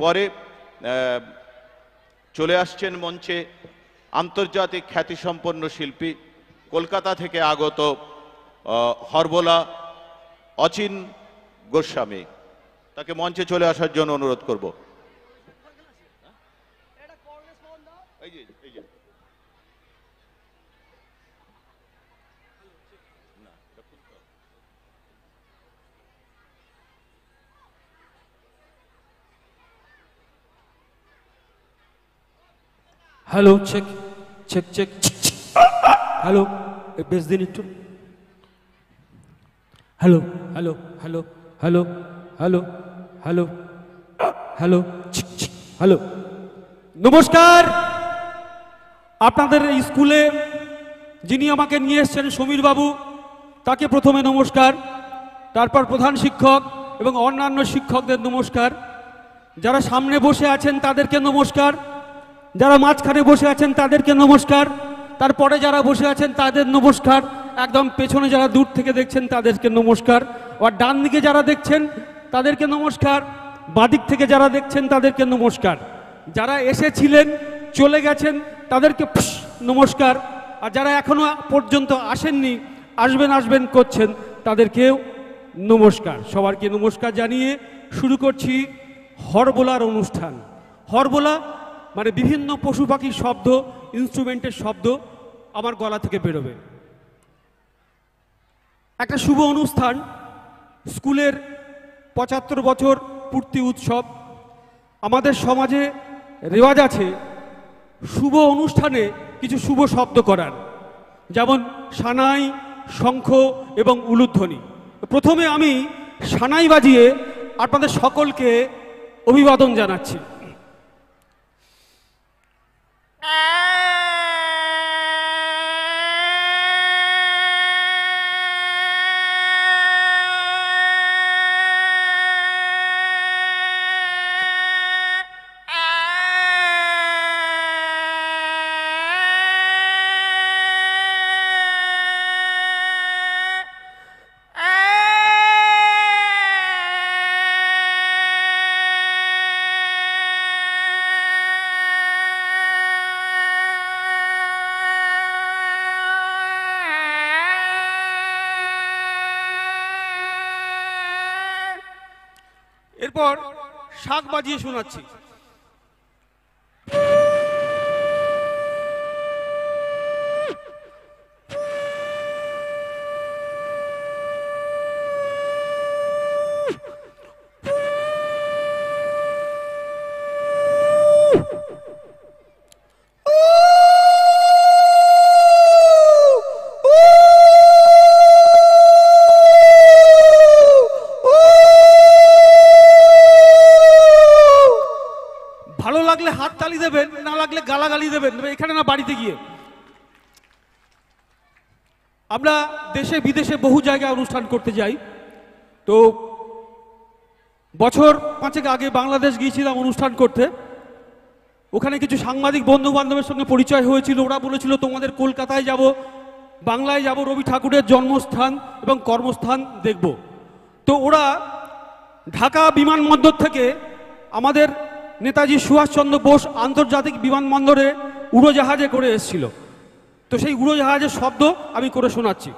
এরপরে চলে আসছেন মঞ্চে আন্তর্জাতিক খ্যাতিসম্পন্ন শিল্পী কলকাতা থেকে আগত হরবোলা অচিন গোস্বামী। তাকে মঞ্চে চলে আসার জন্য অনুরোধ করব। Hello, check check check. Hello, বেশ দিন একটু। Hello hello hello hello hello hello hello hello. নমস্কার। আপনাদের এই স্কুলে যিনি আমাকে নিয়ে এসছেন সমীর বাবু, তাকে প্রথমে নমস্কার, তারপর প্রধান শিক্ষক এবং অন্যান্য শিক্ষকদের নমস্কার। যারা সামনে বসে আছেন তাদেরকে নমস্কার, যারা মাঝখানে বসে আছেন তাদেরকে নমস্কার, তারপরে যারা বসে আছেন তাদের নমস্কার, একদম পেছনে যারা দূর থেকে দেখছেন তাদেরকে নমস্কার, আর ডান দিকে যারা দেখছেন তাদেরকে নমস্কার, বাঁদিক থেকে যারা দেখছেন তাদেরকে নমস্কার। যারা এসেছিলেন চলে গেছেন তাদেরকে নমস্কার, আর যারা এখনো পর্যন্ত আসেননি আসবেন আসবেন করছেন তাদেরকেও নমস্কার। সবাইকে নমস্কার জানিয়ে শুরু করছি হরবোলার অনুষ্ঠান। হরবোলা মানে বিভিন্ন পশু পাখির শব্দ, ইনস্ট্রুমেন্টের শব্দ আমার গলা থেকে বেরোবে। একটা শুভ অনুষ্ঠান, স্কুলের ৭৫ বছর পূর্তি উৎসব। আমাদের সমাজে রেওয়াজ আছে শুভ অনুষ্ঠানে কিছু শুভ শব্দ করার, যেমন সানাই, শঙ্খ এবং উলুধ্বনি। প্রথমে আমি সানাই বাজিয়ে আপনাদের সকলকে অভিবাদন জানাচ্ছি। এরপর শাঁখ বাজিয়ে শোনাচ্ছি। ভালো লাগলে হাত তালি দেবেন, না লাগলে গালাগালি দেবেন, এখানে না বাড়িতে গিয়ে। আমরা দেশে বিদেশে বহু জায়গায় অনুষ্ঠান করতে যাই। তো বছর ৫ আগে বাংলাদেশ গিয়েছিলাম অনুষ্ঠান করতে। ওখানে কিছু সাংবাদিক বন্ধু বান্ধবের সঙ্গে পরিচয় হয়েছিল। ওরা বলেছিল তোমাদের কলকাতায় যাব, বাংলায় যাব, রবি ঠাকুরের জন্মস্থান এবং কর্মস্থান দেখব। তো ওরা ঢাকা বিমানবন্দর থেকে আমাদের নেতাজি সুভাষচন্দ্র বোস আন্তর্জাতিক বিমানবন্দরে উড়োজাহাজে করে এসেছিল। তো সেই উড়োজাহাজের শব্দ আমি করে শোনাচ্ছি।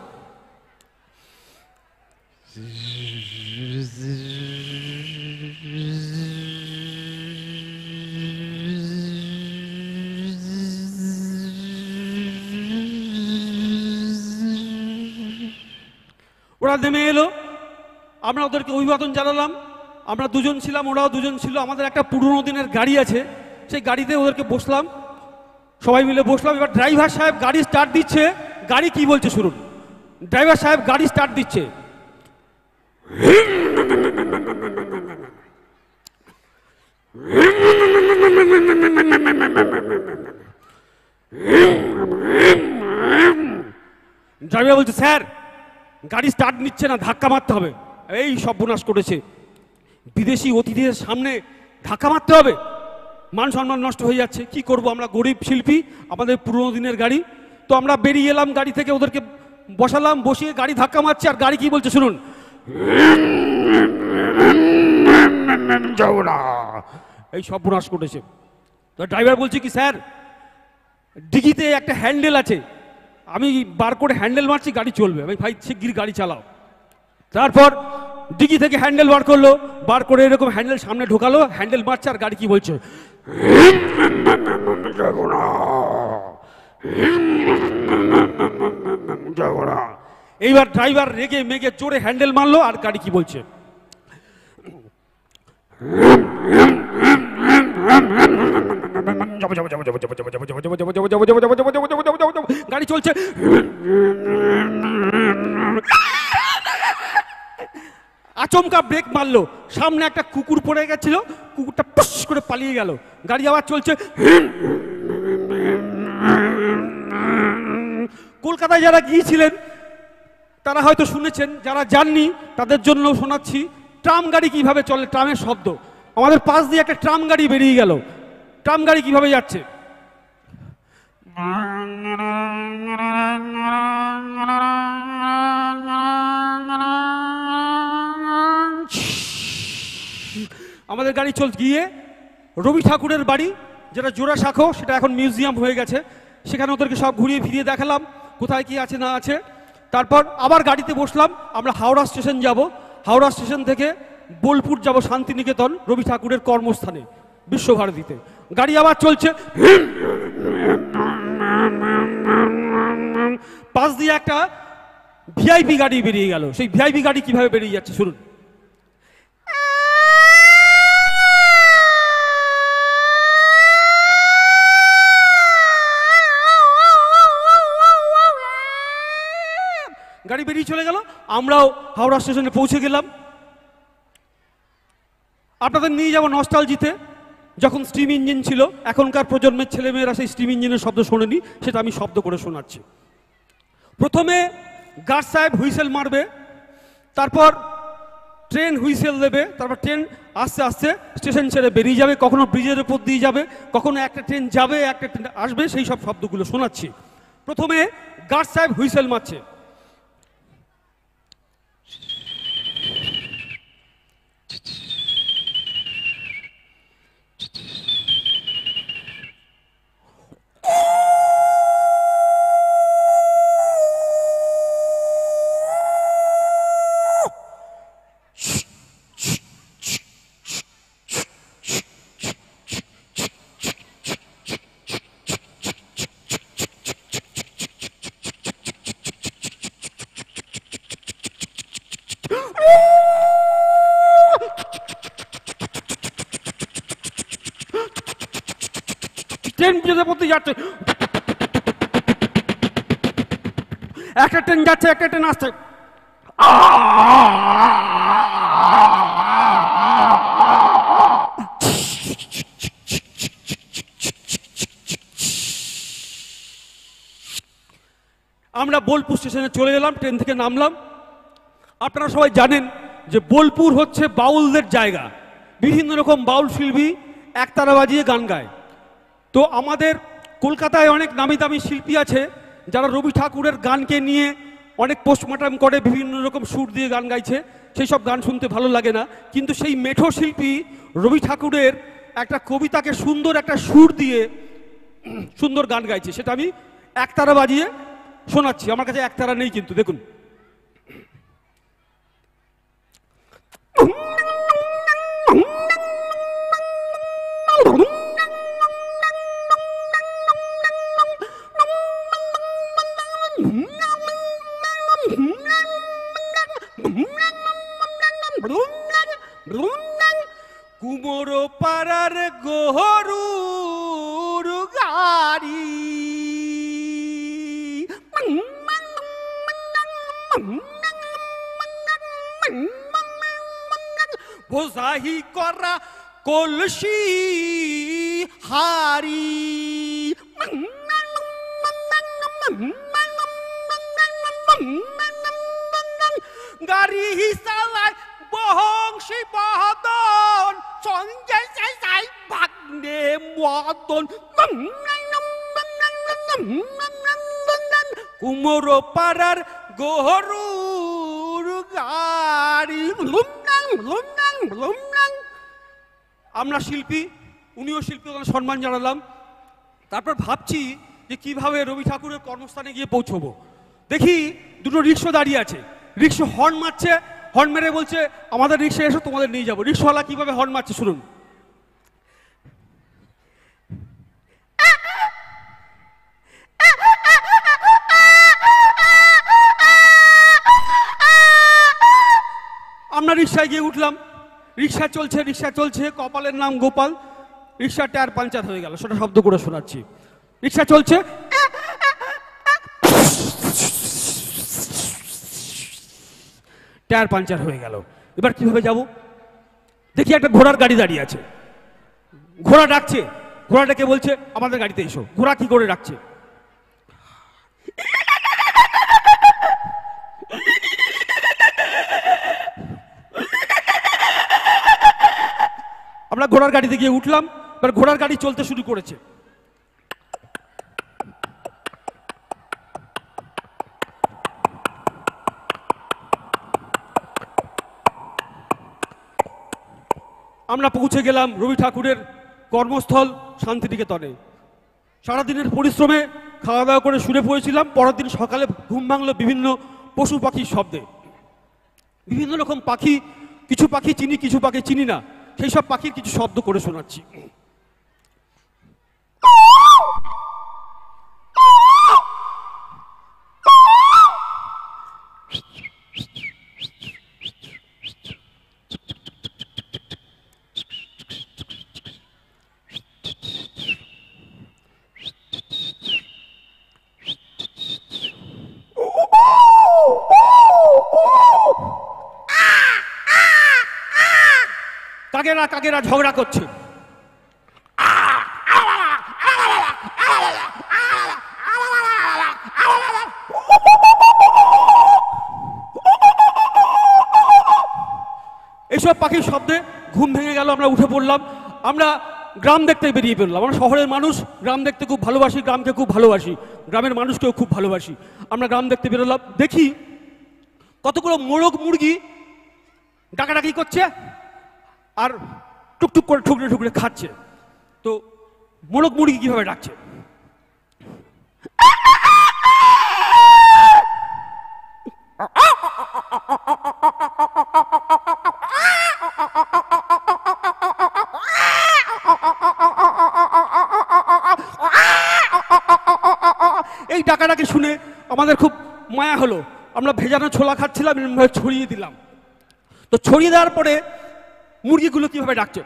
ওরা নেমে এলো, আমরা ওদেরকে অভিবাদন জানালাম। আমরা দুজন ছিলাম, ওরাও দুজন ছিল। আমাদের একটা পুরনো দিনের গাড়ি আছে, সেই গাড়িতে ওদেরকে বসলাম, সবাই মিলে বসলাম। এবার ড্রাইভার সাহেব গাড়ি স্টার্ট দিচ্ছে। গাড়ি কি বলছে শুনুন। ড্রাইভার সাহেব গাড়ি স্টার্ট দিচ্ছে। ড্রাইভার বলছে স্যার গাড়ি স্টার্ট নিচ্ছে না, ধাক্কা মারতে হবে। এই সর্বনাশ করেছে, বিদেশি অতিথিদের সামনে ধাক্কা মারতে হবে, মান সম্মান নষ্ট হয়ে যাচ্ছে। কি করব, আমরা গরিব শিল্পী, আমাদের পুরনো দিনের গাড়ি। তো আমরা বেরিয়ে এলাম গাড়ি থেকে, ওদেরকে বসালাম, বসিয়ে গাড়ি ধাক্কা মারছে। আর গাড়ি কি বলছে শুনুন। এই সর্বনাশ করেছে। তো ড্রাইভার বলছে কি, স্যার ডিগিতে একটা হ্যান্ডেল আছে, আমি বার করে হ্যান্ডেল মারছি, গাড়ি চলবে। আমি ভাই শিগগির গাড়ি চালাও। তারপর ডিগি থেকে হ্যান্ডেল বার করলো, বার করে এরকম হ্যান্ডেল সামনে ঢোকালো, হ্যান্ডেল মারছে, আর গাড়ি কি বলছে, এইবার ড্রাইভার রেগে মেগে জোরে হ্যান্ডেল মারলো, আর গাড়ি কি বলছে, গাড়ি চলছে। আচমকা ব্রেক মারলো, সামনে একটা কুকুর পড়ে গেছিল, কুকুরটা পুশ করে পালিয়ে গেল, গাড়ি আবার চলছে। কলকাতায় যারা গিয়েছিলেন তারা হয়তো শুনেছেন, যারা যাননি তাদের জন্য শোনাচ্ছি ট্রাম গাড়ি কিভাবে চলে, ট্রামের শব্দ। আমাদের পাশ দিয়ে একটা ট্রাম গাড়ি বেরিয়ে গেল, ট্রাম গাড়ি কিভাবে যাচ্ছে, আমাদের গাড়ি চল গিয়ে রবি ঠাকুরের বাড়ি, যেটা জোড়াসাঁকো, সেটা এখন মিউজিয়াম হয়ে গেছে, সেখানে ওদেরকে সব ঘুরিয়ে ফিরিয়ে দেখালাম কোথায় কি আছে না আছে। তারপর আবার গাড়িতে বসলাম, আমরা হাওড়া স্টেশন যাব, হাওড়া স্টেশন থেকে বোলপুর যাব শান্তিনিকেতন, রবি ঠাকুরের কর্মস্থানে বিশ্বভারতীতে। গাড়ি আবার চলছে, পাশ দিয়ে একটা ভিআইপি গাড়ি বেরিয়ে গেল। সেই ভিআইপি গাড়ি কিভাবে বেরিয়ে যাচ্ছে শুনুন, গাড়ি বেরিয়ে চলে গেল। আমরাও হাওড়া স্টেশনে পৌঁছে গেলাম। আপনাদের নিয়ে যাব নস্টালজিতে, যখন স্টিম ইঞ্জিন ছিল। এখনকার প্রজন্মের ছেলেমেয়েরা সেই স্টিম ইঞ্জিনের শব্দ শোনেনি, সেটা আমি শব্দ করে শোনাচ্ছি। প্রথমে গার্ড সাহেব হুইসেল মারবে, তারপর ট্রেন হুইসেল দেবে, তারপর ট্রেন আস্তে আস্তে স্টেশন ছেড়ে বেরিয়ে যাবে, কখনো ব্রিজের উপর দিয়ে যাবে, কখনো একটা ট্রেন যাবে একটা ট্রেন আসবে, সেই সব শব্দগুলো শোনাচ্ছি। প্রথমে গার্ড সাহেব হুইসেল মারছে, ট্রেন ব্রিজের পথে যাচ্ছে, একটা ট্রেন যাচ্ছে, একটা ট্রেন আসছে, আমরা বোলপুর স্টেশনে চলে এলাম, ট্রেন থেকে নামলাম। আপনারা সবাই জানেন যে বোলপুর হচ্ছে বাউলদের জায়গা, বিভিন্ন রকম বাউল শিল্পী একতারা বাজিয়ে গান গায়। তো আমাদের কলকাতায় অনেক নামি দামি শিল্পী আছে যারা রবি ঠাকুরের গানকে নিয়ে অনেক পোস্টমর্টম করে, বিভিন্ন রকম সুর দিয়ে গান গাইছে, সেই সব গান শুনতে ভালো লাগে না। কিন্তু সেই মেঠো শিল্পী রবি ঠাকুরের একটা কবিতাকে সুন্দর একটা সুর দিয়ে সুন্দর গান গাইছে, সেটা আমি একতারা বাজিয়ে শোনাচ্ছি। আমার কাছে একতারা নেই কিন্তু, দেখুন। কুমোর পাড়ার গরুর গাড়ি, বোঝাহি করা কলসি হারি, গাড়ি চালায় বহংসী বহদন, সঞ্জয় চাই ভাগ্নে মদন, কুমোর পাড়ার গরুর গাড়ি। আমরা শিল্পী, উনিও শিল্পী, ওনার সম্মান জানালাম। তারপর ভাবছি যে কিভাবে রবি ঠাকুরের কর্মস্থানে গিয়ে পৌঁছবো। দেখি দুটো রিক্সা দাঁড়িয়ে আছে, রিক্সা হর্ন মারছে, হর্ন মেরে বলছে আমাদের রিক্সা এসো, তোমাদের নিয়ে যাবো। রিক্সাওয়ালা কিভাবে হর্ন মারছে শুনুন। আমরা রিক্সায় গিয়ে উঠলাম, রিক্সা চলছে, কপালের নাম গোপাল। রিক্সার টায়ার পাঞ্চার হয়ে গেল, সেটা শব্দ করে শোনাচ্ছি। রিক্সা চলছে, টায়ার পাঞ্চার হয়ে গেল। এবার কিভাবে যাব? দেখি একটা ঘোড়ার গাড়ি দাঁড়িয়ে আছে, ঘোড়া ডাকছে, ঘোড়া ডেকে বলছে আমাদের গাড়িতে এসো। ঘোড়া কি করে ডাকছে? আমরা ঘোড়ার গাড়িতে গিয়ে উঠলাম। এবার ঘোড়ার গাড়ি চলতে শুরু করেছে। আমরা পৌঁছে গেলাম রবি ঠাকুরের কর্মস্থল শান্তিনিকেতনে। সারাদিনের পরিশ্রমে খাওয়া দাওয়া করে শুনে পড়েছিলাম। পরের দিন সকালে ঘুম ভাঙলো বিভিন্ন পশু পাখির শব্দে। বিভিন্ন রকম পাখি, কিছু পাখি চিনি, কিছু পাখি চিনি না, সেই সব পাখির কিছু শব্দ করে শোনাচ্ছি। কাকেরা কাকেরা ঝগড়া করছে। এইসব পাখির শব্দে ঘুম ভেঙে গেল। আমরা উঠে পড়লাম। আমরা গ্রাম দেখতে বেরিয়ে পড়লাম। আমরা শহরের মানুষ, গ্রাম দেখতে খুব ভালোবাসি, গ্রামকে খুব ভালোবাসি, গ্রামের মানুষকেও খুব ভালোবাসি। আমরা গ্রাম দেখতে বেরোলাম। দেখি কতগুলো মোরগ মুরগি ডাকাডাকি করছে আর টুকটুক করে ঠুকরে ঠুকরে খাচ্ছে। তো মোরগ মুরগি কিভাবে ডাকছে? এই ডাকাডাকি শুনে আমাদের খুব মায়া হলো। আমরা ভেজানো ছোলা খাচ্ছিলাম, এরকমভাবে ছড়িয়ে দিলাম। তো ছড়িয়ে দেওয়ার পরে মুরগিগুলো কিভাবে ডাকছে?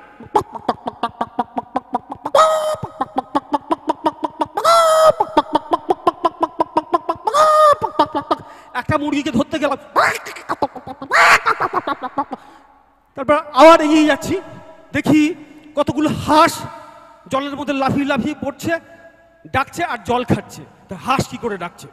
একটা মুরগিকে ধরতে গেলাম, তারপর আবার এগিয়ে যাচ্ছি। দেখি কতগুলো হাঁস জলের মধ্যে লাফিয়ে লাফিয়ে পড়ছে, ডাকছে আর জল খাচ্ছে। তা হাঁস কি করে ডাকছে?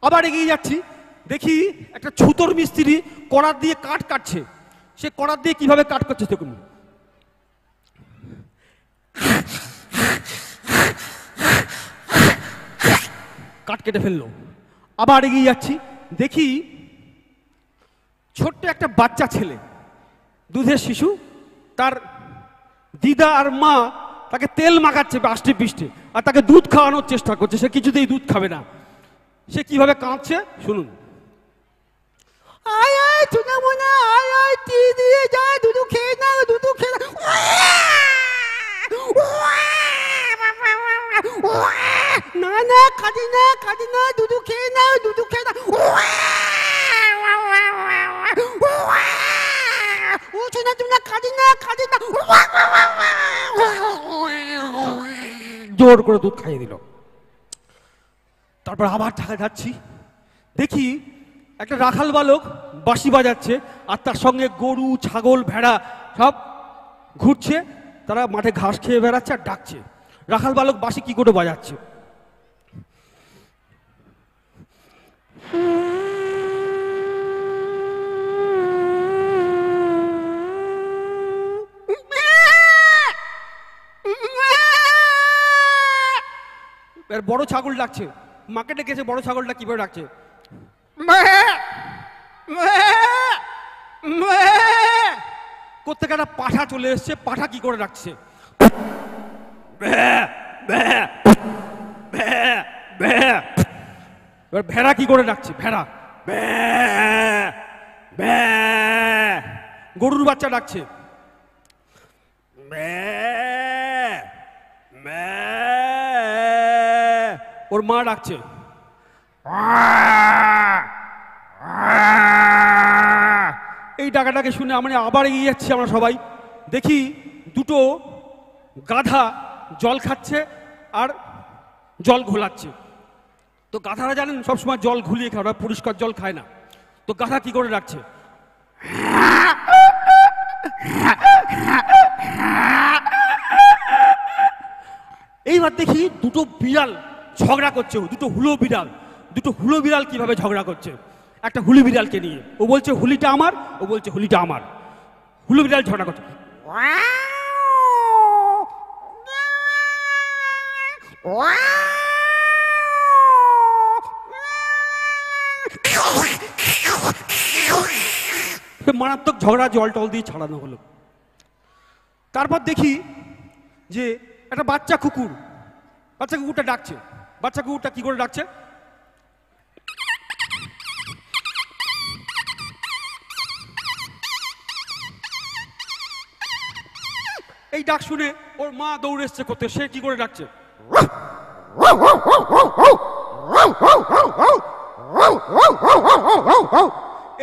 আবার এগিয়ে যাচ্ছি। দেখি একটা ছুতোর মিস্ত্রি কড়ার দিয়ে কাঠ কাটছে। সে কড়ার দিয়ে কিভাবে কাঠ কাটছে দেখুন। কাঠ কেটে ফেললো। আবার এগিয়ে যাচ্ছি। দেখি ছোট্ট একটা বাচ্চা ছেলে, দুধের শিশু, তার দিদা আর মা তাকে তেল মাখাচ্ছে আষ্টে পিষ্টে, আর তাকে দুধ খাওয়ানোর চেষ্টা করছে। সে কিছুতেই দুধ খাবে না। সে কিভাবে কাঁদছে শুনুন। আয় আয় চুনা মোনা, আয় আয় টি দিয়ে যা, দুধু খেয়ে না, দুধু খেয়ে না। না না কাঁদি না, কাঁদি না, দুধু খেয়ে না, দুধু খেয়ে না। ও চুনা চুনা কাঁদি না, কাঁদি না। জোর করে দুধ খাইয়ে দিল। তারপর আবার ঢাকা যাচ্ছি। দেখি একটা রাখাল বালক বাঁশি বাজাচ্ছে, আর তার সঙ্গে গরু, ছাগল, ভেড়া সব ঘুরছে। তারা মাঠে ঘাস খেয়ে বেড়াচ্ছে আর ডাকছে। রাখাল বালক বাঁশি কি করে বাজাচ্ছে? বড় ছাগল ডাকছে, মাকে ডেকেছে। বড় ছাগলটা কিভাবে ডাকছে? কোত্থেকে একটা পাঠা চলে এসছে, পাঠা কি করে ডাকছে? এবার ভেড়া কি করে ডাকছে? ভেড়া গরুর বাচ্চা ডাকছে। ওর মা ডাকছে। এই ডাকাটাকে শুনে আমরা আবার এগিয়ে যাচ্ছি। আমরা সবাই দেখি দুটো গাধা জল খাচ্ছে আর জল ঘোলাচ্ছে। তো গাধারা জানেন সবসময় জল ঘুলিয়ে খায়, ওরা পরিষ্কার জল খায় না। তো গাধা কি করে ডাকছে? এইবার দেখি দুটো বিড়াল ঝগড়া করছে, দুটো হুলো বিড়াল কিভাবে ঝগড়া করছে একটা হুলি বিড়ালকে নিয়ে। ও বলছে হুলিটা আমার, ও বলছে হুলিটা আমার। হুলো বিড়াল ঝগড়া করছে। মারাত্মক ঝগড়া জল টল দিয়ে ছাড়ানো হলো। তারপর দেখি যে একটা বাচ্চা কুকুরটা ডাকছে। বাচ্চা কুকুরটা কি করে ডাকছে? এই ডাক শুনে ওর মা দৌড়ে এসছে করতে। সে কি করে ডাকছে?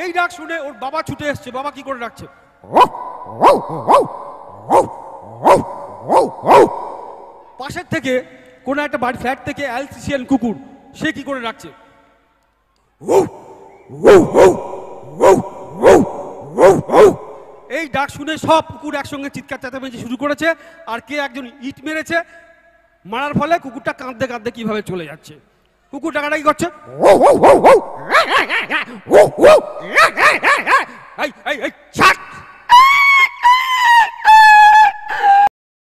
এই ডাক শুনে ওর বাবা ছুটে এসছে। বাবা কি করে ডাকছে? পাশের থেকে কোন একটা বাড়ি ফ্ল্যাট থেকে অ্যালসেশিয়ান কুকুর, সে কি করে ডাকছে? এই ডাক শুনে সব কুকুর একসঙ্গে চিৎকার চেঁচামেচি শুরু করেছে। আর কে একজন ইট মেরেছে, মারার ফলে কুকুরটা কাঁদতে কাঁদতে কিভাবে চলে যাচ্ছে। কুকুর ডাকাডাকি করছে।